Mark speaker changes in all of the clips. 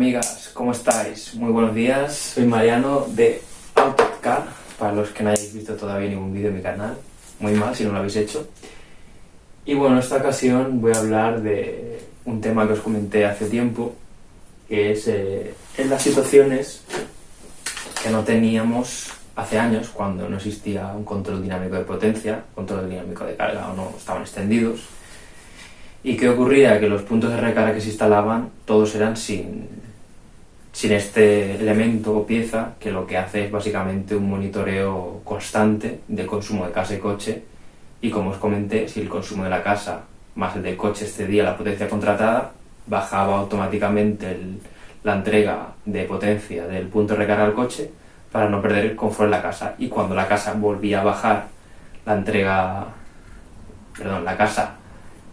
Speaker 1: amigas, ¿cómo estáis? Muy buenos días, soy Mariano de AutoCAD, para los que no hayáis visto todavía ningún vídeo en mi canal, muy mal si no lo habéis hecho. Y bueno, en esta ocasión voy a hablar de un tema que os comenté hace tiempo, que es en las situaciones que no teníamos hace años, cuando no existía un control dinámico de potencia, control dinámico de carga o no estaban extendidos. ¿Y qué ocurría? Que los puntos de recarga que se instalaban todos eran sin este elemento o pieza, que lo que hace es básicamente un monitoreo constante del consumo de casa y coche. Y como os comenté, si el consumo de la casa más el del coche excedía la potencia contratada, bajaba automáticamente la entrega de potencia del punto de recarga al coche para no perder el confort en la casa. Y cuando la casa volvía a bajar la casa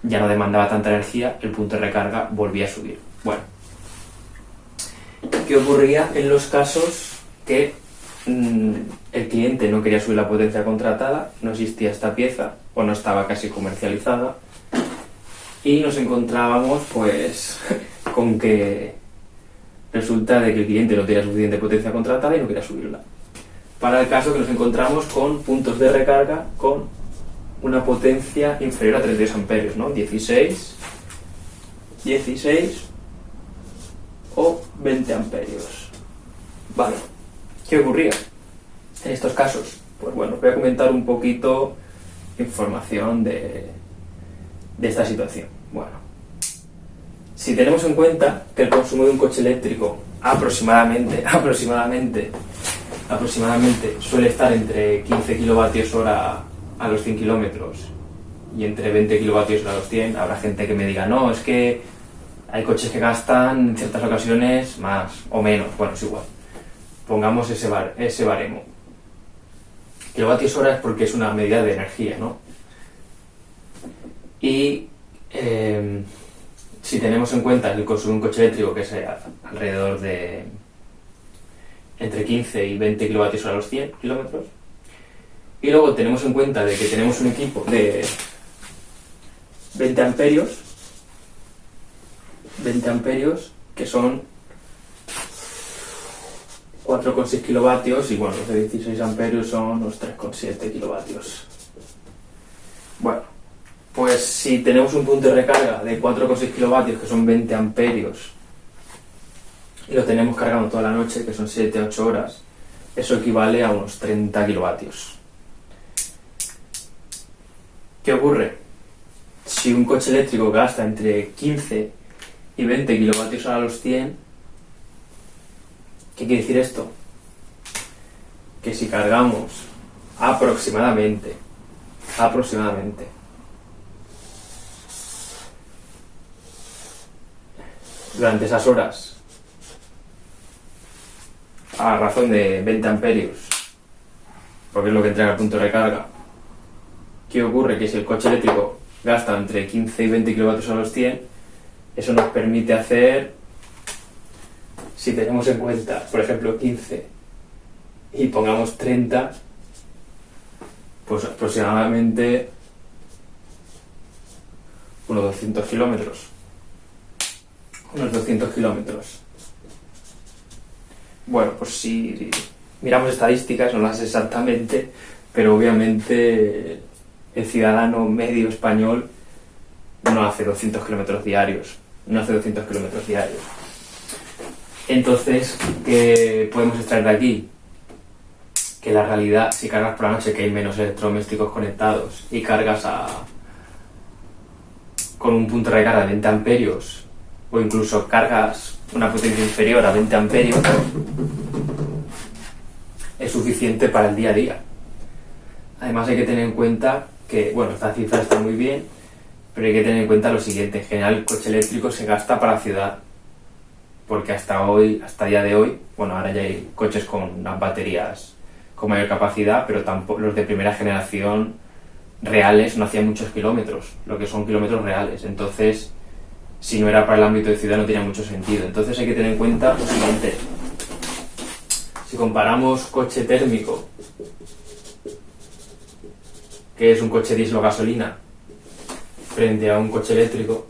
Speaker 1: ya no demandaba tanta energía, el punto de recarga volvía a subir. Bueno, ¿qué ocurría en los casos que el cliente no quería subir la potencia contratada, no existía esta pieza o no estaba casi comercializada y nos encontrábamos pues con que resulta de que el cliente no tenía suficiente potencia contratada y no quería subirla? Para el caso que nos encontramos con puntos de recarga con una potencia inferior a 32 amperios, ¿no? 16 o 20 amperios. Vale, ¿qué ocurría en estos casos? Pues bueno, voy a comentar un poquito información de esta situación. Bueno, si tenemos en cuenta que el consumo de un coche eléctrico aproximadamente suele estar entre 15 kilovatios hora a los 100 kilómetros y entre 20 kilovatios a los 100, habrá gente que me diga, no, es que hay coches que gastan en ciertas ocasiones más o menos. Bueno, es igual, pongamos ese baremo. Kilovatios hora es porque es una medida de energía, ¿no? Y si tenemos en cuenta el consumo de un coche eléctrico, que es alrededor de entre 15 y 20 kilovatios hora a los 100 kilómetros, y luego tenemos en cuenta de que tenemos un equipo de 20 amperios, que son 4,6 kilovatios, y bueno, los de 16 amperios son los 3,7 kilovatios. Bueno, pues si tenemos un punto de recarga de 4,6 kilovatios, que son 20 amperios, y lo tenemos cargando toda la noche, que son 7-8 horas, eso equivale a unos 30 kilovatios. ¿Qué ocurre? Si un coche eléctrico gasta entre 15 y 20 kilovatios hora a los 100, ¿qué quiere decir esto? Que si cargamos aproximadamente durante esas horas a razón de 20 amperios, porque es lo que entrega el punto de recarga, ¿qué ocurre? Que si el coche eléctrico gasta entre 15 y 20 kilovatios a los 100, eso nos permite hacer, si tenemos en cuenta, por ejemplo, 15 y pongamos 30, pues aproximadamente unos 200 kilómetros. Bueno, pues si miramos estadísticas, no las exactamente, pero obviamente el ciudadano medio español no hace 200 kilómetros diarios. Entonces, ¿qué podemos extraer de aquí? Que la realidad, si cargas por la noche, que hay menos electrodomésticos conectados, y cargas con un punto de recarga de 20 amperios, o incluso cargas una potencia inferior a 20 amperios, es suficiente para el día a día. Además hay que tener en cuenta que, bueno, esta cifra está muy bien, pero hay que tener en cuenta lo siguiente: en general el coche eléctrico se gasta para la ciudad, porque hasta día de hoy, bueno, ahora ya hay coches con unas baterías con mayor capacidad, pero tampoco los de primera generación reales no hacían muchos kilómetros, lo que son kilómetros reales. Entonces, si no era para el ámbito de ciudad, no tenía mucho sentido. Entonces hay que tener en cuenta lo siguiente: si comparamos coche térmico, que es un coche diésel o gasolina, frente a un coche eléctrico,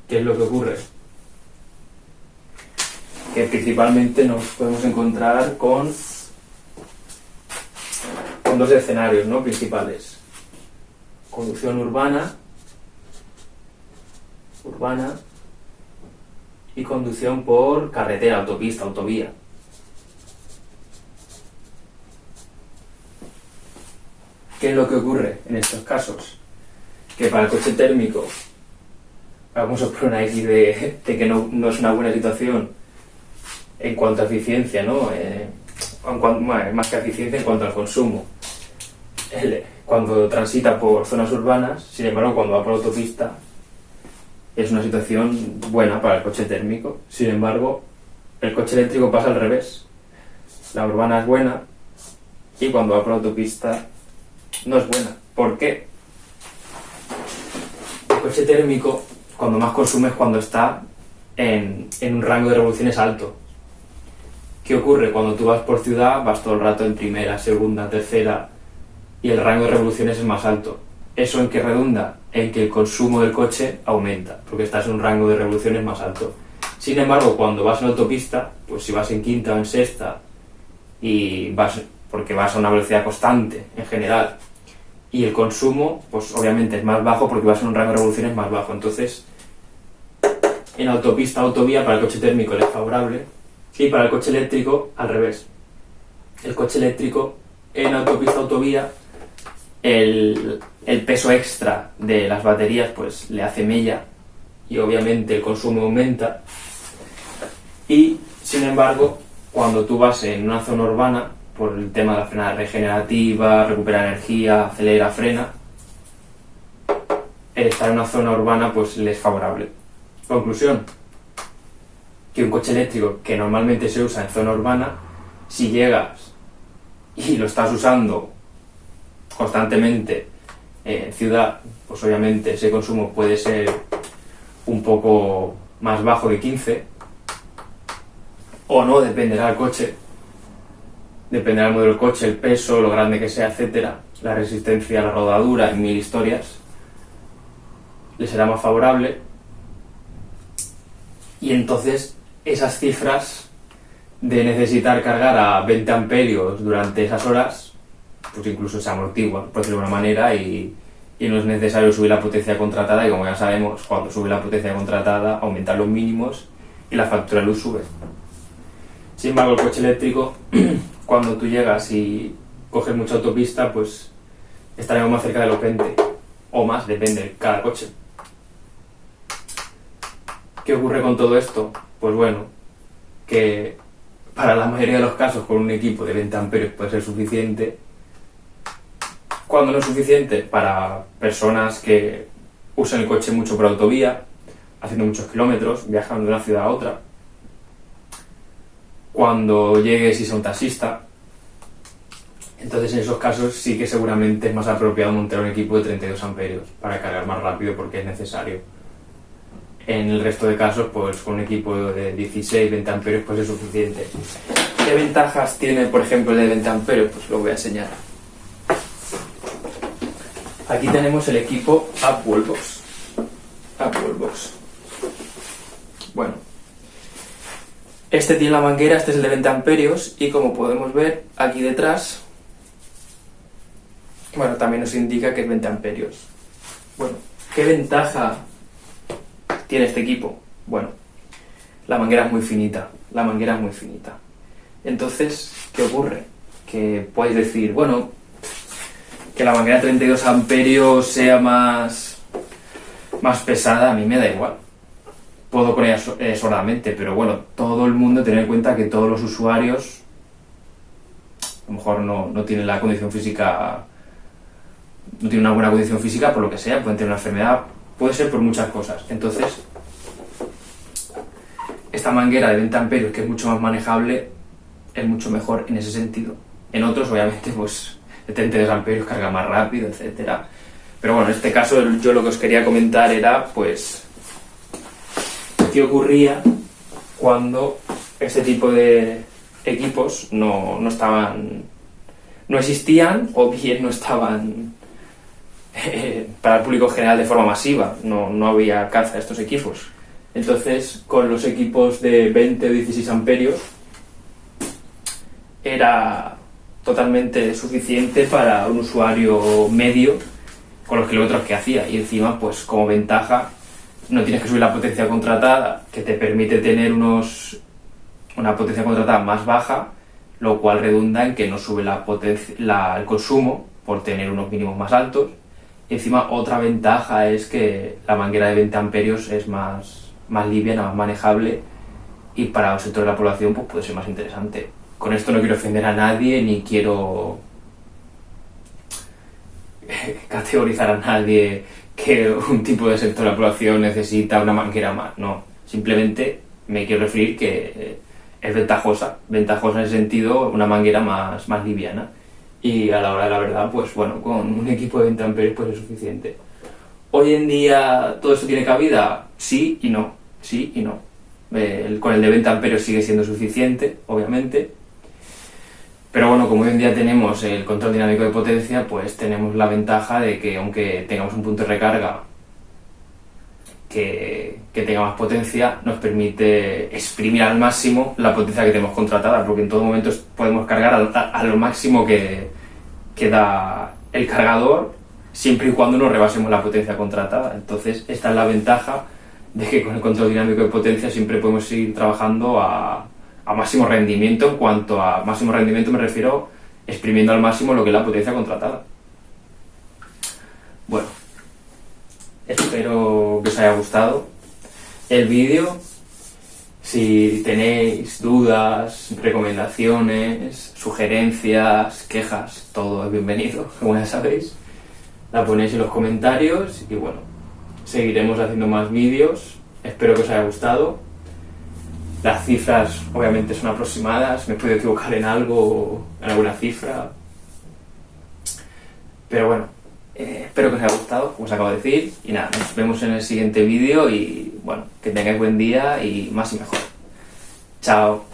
Speaker 1: ¿Qué es lo que ocurre? Que principalmente nos podemos encontrar con dos escenarios, ¿no?, principales. Conducción urbana y conducción por carretera, autopista, autovía. ¿Qué es lo que ocurre en estos casos? Que para el coche térmico, vamos a poner una X de que no es una buena situación en cuanto a eficiencia, ¿no? Más que eficiencia en cuanto al consumo. Cuando transita por zonas urbanas, sin embargo, cuando va por autopista, es una situación buena para el coche térmico. Sin embargo, el coche eléctrico pasa al revés. La urbana es buena y cuando va por autopista no es buena. ¿Por qué? El coche térmico, cuando más consume, es cuando está en un rango de revoluciones alto. ¿Qué ocurre? Cuando tú vas por ciudad, vas todo el rato en primera, segunda, tercera, y el rango de revoluciones es más alto. ¿Eso en qué redunda? En que el consumo del coche aumenta, porque estás en un rango de revoluciones más alto. Sin embargo, cuando vas en autopista, pues si vas en quinta o en sexta, porque vas a una velocidad constante en general, y el consumo, pues obviamente es más bajo porque vas en un rango de revoluciones más bajo. Entonces, en autopista, autovía, para el coche térmico es favorable, y para el coche eléctrico, al revés. El coche eléctrico, en autopista, autovía, el peso extra de las baterías pues le hace mella y obviamente el consumo aumenta. Y sin embargo, cuando tú vas en una zona urbana, por el tema de la frenada regenerativa, recupera energía, acelera, frena, el estar en una zona urbana pues le es favorable. Conclusión, que un coche eléctrico que normalmente se usa en zona urbana, si llegas y lo estás usando constantemente en ciudad, pues obviamente ese consumo puede ser un poco más bajo de 15, o no, dependerá del coche, dependerá del modelo del coche, el peso, lo grande que sea, etcétera, la resistencia a la rodadura, en 1000 historias, le será más favorable. Y entonces esas cifras de necesitar cargar a 20 amperios durante esas horas, pues incluso se amortigua, por decirlo de alguna manera, y no es necesario subir la potencia contratada, y como ya sabemos, cuando sube la potencia contratada, aumentan los mínimos y la factura de luz sube. Sin embargo, el coche eléctrico, cuando tú llegas y coges mucha autopista, pues estaremos más cerca de los 20, o más, depende de cada coche. ¿Qué ocurre con todo esto? Pues bueno, que para la mayoría de los casos con un equipo de 20 amperios puede ser suficiente. Cuando no es suficiente, para personas que usan el coche mucho por autovía, haciendo muchos kilómetros, viajando de una ciudad a otra. Cuando llegues y sea un taxista, entonces en esos casos sí que seguramente es más apropiado montar un equipo de 32 amperios para cargar más rápido porque es necesario. En el resto de casos, pues con un equipo de 16, 20 amperios pues es suficiente. ¿Qué ventajas tiene, por ejemplo, el de 20 amperios? Pues lo voy a enseñar. Aquí tenemos el equipo Upwellbox. Bueno, este tiene la manguera, este es el de 20 amperios y como podemos ver aquí detrás, bueno, también nos indica que es 20 amperios. Bueno, ¿qué ventaja tiene este equipo? Bueno, la manguera es muy finita, Entonces, ¿qué ocurre? Que podéis decir, bueno, que la manguera de 32 amperios sea más pesada, a mí me da igual. Puedo con ella solamente, pero bueno, todo el mundo, tener en cuenta que todos los usuarios a lo mejor no tienen la condición física, no tienen una buena condición física por lo que sea, pueden tener una enfermedad, puede ser por muchas cosas. Entonces, esta manguera de 20 amperios, que es mucho más manejable, es mucho mejor en ese sentido. En otros, obviamente, pues de 32 amperios carga más rápido, etcétera. Pero bueno, en este caso yo lo que os quería comentar era, pues, qué ocurría cuando este tipo de equipos no existían, o bien no estaban para el público general de forma masiva, no había alcance a estos equipos. Entonces, con los equipos de 20 o 16 amperios era totalmente suficiente para un usuario medio con los kilómetros que hacía, y encima, pues como ventaja, no tienes que subir la potencia contratada, que te permite tener una potencia contratada más baja, lo cual redunda en que no sube el consumo por tener unos mínimos más altos. Y encima, otra ventaja es que la manguera de 20 amperios es más liviana, más manejable, y para un sector de la población pues puede ser más interesante. Con esto no quiero ofender a nadie, ni quiero categorizar a nadie que un tipo de sector de la población necesita una manguera más, no. Simplemente me quiero referir que es ventajosa en ese sentido, una manguera más liviana. Y a la hora de la verdad, pues bueno, con un equipo de 20 amperios pues es suficiente. Hoy en día, ¿todo esto tiene cabida? Sí y no. Sí y no. Con el de 20 amperios sigue siendo suficiente, obviamente. Pero bueno, como hoy en día tenemos el control dinámico de potencia, pues tenemos la ventaja de que aunque tengamos un punto de recarga que tenga más potencia, nos permite exprimir al máximo la potencia que tenemos contratada, porque en todo momento podemos cargar a lo máximo que da el cargador, siempre y cuando no rebasemos la potencia contratada. Entonces, esta es la ventaja de que con el control dinámico de potencia siempre podemos seguir trabajando a máximo rendimiento. En cuanto a máximo rendimiento me refiero exprimiendo al máximo lo que es la potencia contratada. Bueno, espero que os haya gustado el vídeo. Si tenéis dudas, recomendaciones, sugerencias, quejas, todo es bienvenido, como ya sabéis. La ponéis en los comentarios y bueno, seguiremos haciendo más vídeos. Espero que os haya gustado. Las cifras obviamente son aproximadas, me puedo equivocar en algo, en alguna cifra. Pero bueno, espero que os haya gustado, como os acabo de decir. Y nada, nos vemos en el siguiente vídeo y bueno, que tengáis buen día y más y mejor. Chao.